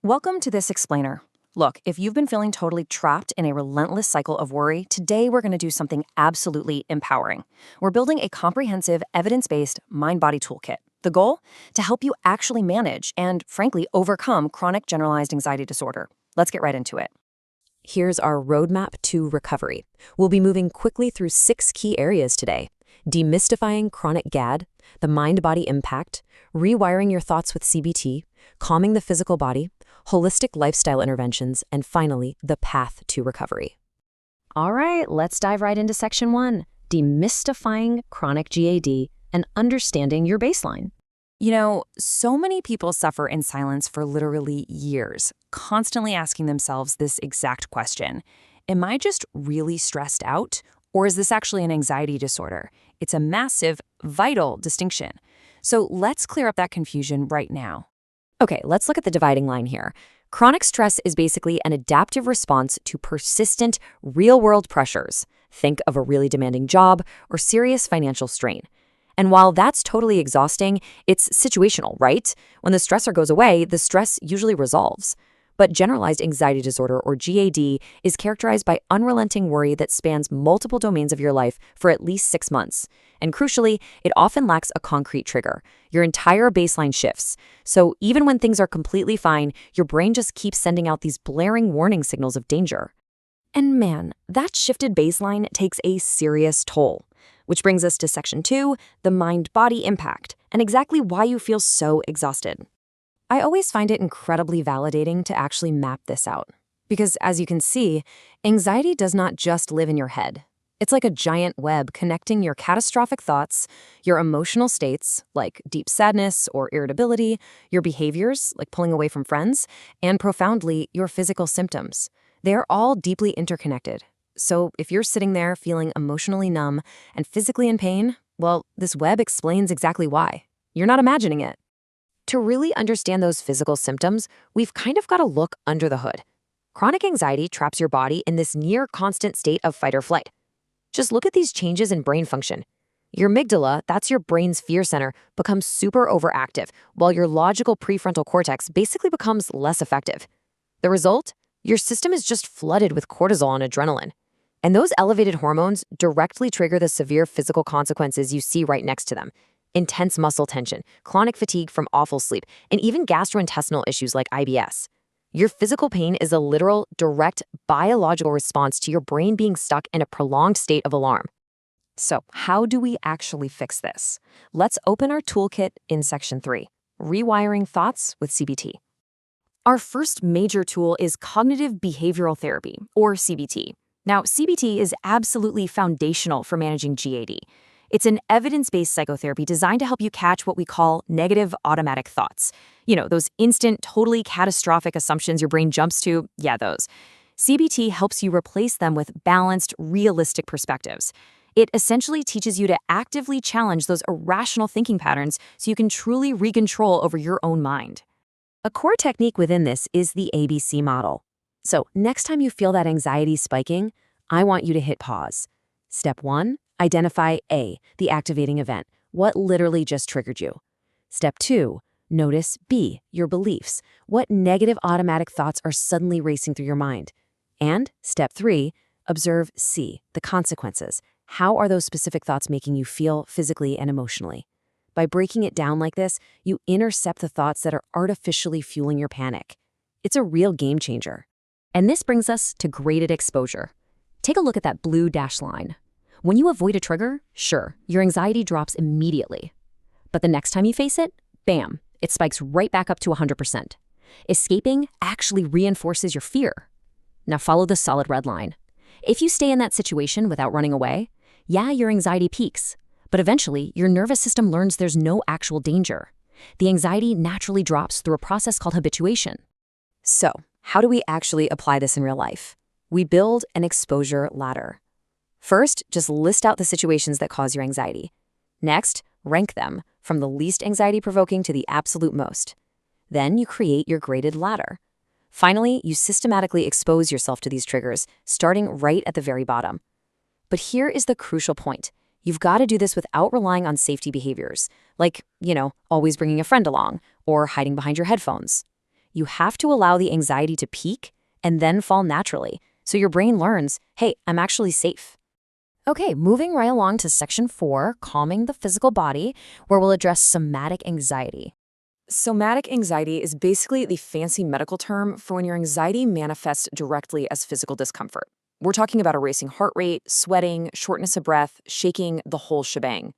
Welcome to this explainer. Look, if you've been feeling totally trapped in a relentless cycle of worry, today we're going to do something absolutely empowering. We're building a comprehensive, evidence-based mind-body toolkit. The goal? To help you actually manage and, frankly, overcome chronic generalized anxiety disorder. Let's get right into it. Here's our roadmap to recovery. We'll be moving quickly through 6 key areas today: demystifying chronic GAD, the mind-body impact, rewiring your thoughts with CBT, calming the physical body, holistic lifestyle interventions, and finally, the path to recovery. All right, let's dive right into section 1, demystifying chronic GAD and understanding your baseline. You know, so many people suffer in silence for literally years, constantly asking themselves this exact question. Am I just really stressed out? Or is this actually an anxiety disorder? It's a massive, vital distinction. So let's clear up that confusion right now. Okay, let's look at the dividing line here. Chronic stress is basically an adaptive response to persistent, real-world pressures. Think of a really demanding job or serious financial strain. And while that's totally exhausting, it's situational, right? When the stressor goes away, the stress usually resolves. But generalized anxiety disorder, or GAD, is characterized by unrelenting worry that spans multiple domains of your life for at least 6 months. And crucially, it often lacks a concrete trigger. Your entire baseline shifts. So even when things are completely fine, your brain just keeps sending out these blaring warning signals of danger. And man, that shifted baseline takes a serious toll. Which brings us to section 2, the mind-body impact, and exactly why you feel so exhausted. I always find it incredibly validating to actually map this out. Because as you can see, anxiety does not just live in your head. It's like a giant web connecting your catastrophic thoughts, your emotional states, like deep sadness or irritability, your behaviors, like pulling away from friends, and profoundly, your physical symptoms. They're all deeply interconnected. So if you're sitting there feeling emotionally numb and physically in pain, well, this web explains exactly why. You're not imagining it. To really understand those physical symptoms, we've kind of got to look under the hood. Chronic anxiety traps your body in this near constant state of fight or flight. Just look at these changes in brain function. Your amygdala, that's your brain's fear center, becomes super overactive, while your logical prefrontal cortex basically becomes less effective. The result? Your system is just flooded with cortisol and adrenaline. And those elevated hormones directly trigger the severe physical consequences you see right next to them. Intense muscle tension, chronic fatigue from awful sleep, and even gastrointestinal issues like IBS. Your physical pain is a literal, direct, biological response to your brain being stuck in a prolonged state of alarm. So how do we actually fix this? Let's open our toolkit in section 3, rewiring thoughts with CBT. Our first major tool is cognitive behavioral therapy, or CBT. Now, CBT is absolutely foundational for managing GAD. It's an evidence-based psychotherapy designed to help you catch what we call negative automatic thoughts. You know, those instant, totally catastrophic assumptions your brain jumps to, yeah, those. CBT helps you replace them with balanced, realistic perspectives. It essentially teaches you to actively challenge those irrational thinking patterns so you can truly recontrol over your own mind. A core technique within this is the ABC model. So next time you feel that anxiety spiking, I want you to hit pause. Step 1, identify A, the activating event, what literally just triggered you. Step 2, notice B, your beliefs, what negative automatic thoughts are suddenly racing through your mind. And step 3, observe C, the consequences. How are those specific thoughts making you feel physically and emotionally? By breaking it down like this, you intercept the thoughts that are artificially fueling your panic. It's a real game changer. And this brings us to graded exposure. Take a look at that blue dashed line. When you avoid a trigger, sure, your anxiety drops immediately. But the next time you face it, bam, it spikes right back up to 100%. Escaping actually reinforces your fear. Now follow the solid red line. If you stay in that situation without running away, yeah, your anxiety peaks. But eventually, your nervous system learns there's no actual danger. The anxiety naturally drops through a process called habituation. So, how do we actually apply this in real life? We build an exposure ladder. First, just list out the situations that cause your anxiety. Next, rank them from the least anxiety-provoking to the absolute most. Then you create your graded ladder. Finally, you systematically expose yourself to these triggers, starting right at the very bottom. But here is the crucial point. You've got to do this without relying on safety behaviors, like, always bringing a friend along or hiding behind your headphones. You have to allow the anxiety to peak and then fall naturally, so your brain learns, hey, I'm actually safe. Okay, moving right along to section 4, calming the physical body, where we'll address somatic anxiety. Somatic anxiety is basically the fancy medical term for when your anxiety manifests directly as physical discomfort. We're talking about a racing heart rate, sweating, shortness of breath, shaking, the whole shebang.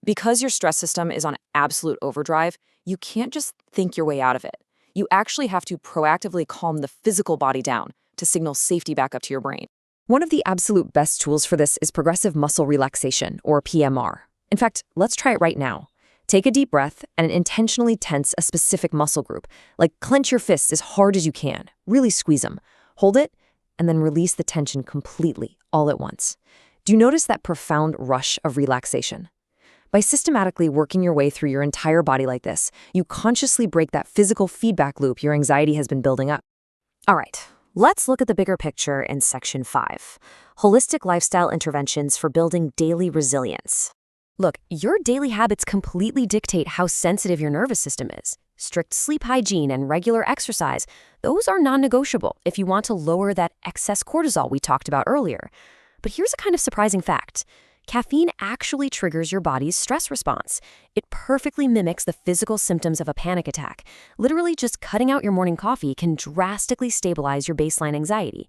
Because your stress system is on absolute overdrive, you can't just think your way out of it. You actually have to proactively calm the physical body down to signal safety back up to your brain. One of the absolute best tools for this is progressive muscle relaxation, or PMR. In fact, let's try it right now. Take a deep breath and intentionally tense a specific muscle group, like clench your fists as hard as you can, really squeeze them. Hold it, and then release the tension completely, all at once. Do you notice that profound rush of relaxation? By systematically working your way through your entire body like this, you consciously break that physical feedback loop your anxiety has been building up. All right, let's look at the bigger picture in section 5, holistic lifestyle interventions for building daily resilience. Look, your daily habits completely dictate how sensitive your nervous system is. Strict sleep hygiene and regular exercise, those are non-negotiable if you want to lower that excess cortisol we talked about earlier. But here's a kind of surprising fact. Caffeine actually triggers your body's stress response. It perfectly mimics the physical symptoms of a panic attack. Literally, just cutting out your morning coffee can drastically stabilize your baseline anxiety.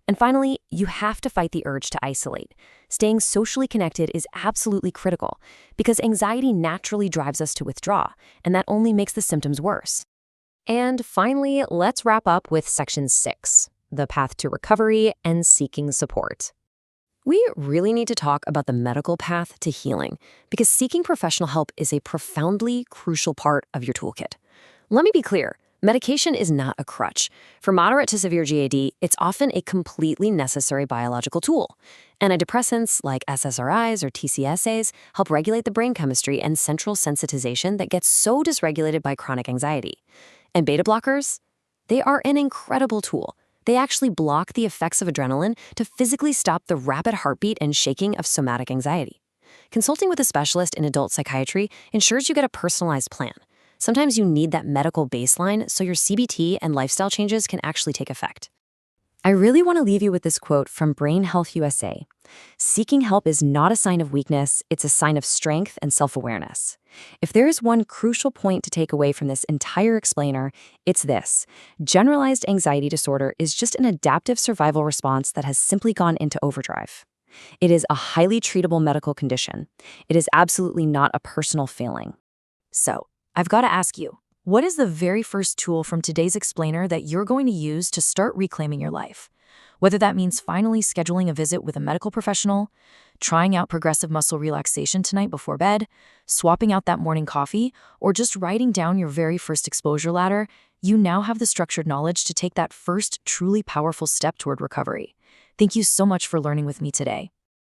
And finally, you have to fight the urge to isolate. Staying socially connected is absolutely critical because anxiety naturally drives us to withdraw, and that only makes the symptoms worse. And finally, let's wrap up with section 6, the path to recovery and seeking support. We really need to talk about the medical path to healing because seeking professional help is a profoundly crucial part of your toolkit. Let me be clear. Medication is not a crutch. For moderate to severe GAD, it's often a completely necessary biological tool. Antidepressants like SSRIs or TCSAs help regulate the brain chemistry and central sensitization that gets so dysregulated by chronic anxiety. And beta blockers? They are an incredible tool. They actually block the effects of adrenaline to physically stop the rapid heartbeat and shaking of somatic anxiety. Consulting with a specialist in adult psychiatry ensures you get a personalized plan. Sometimes you need that medical baseline so your CBT and lifestyle changes can actually take effect. I really want to leave you with this quote from Brain Health USA. Seeking help is not a sign of weakness, it's a sign of strength and self-awareness. If there is one crucial point to take away from this entire explainer, it's this. Generalized anxiety disorder is just an adaptive survival response that has simply gone into overdrive. It is a highly treatable medical condition. It is absolutely not a personal failing. So, I've got to ask you, what is the very first tool from today's explainer that you're going to use to start reclaiming your life? Whether that means finally scheduling a visit with a medical professional, trying out progressive muscle relaxation tonight before bed, swapping out that morning coffee, or just writing down your very first exposure ladder, you now have the structured knowledge to take that first truly powerful step toward recovery. Thank you so much for learning with me today.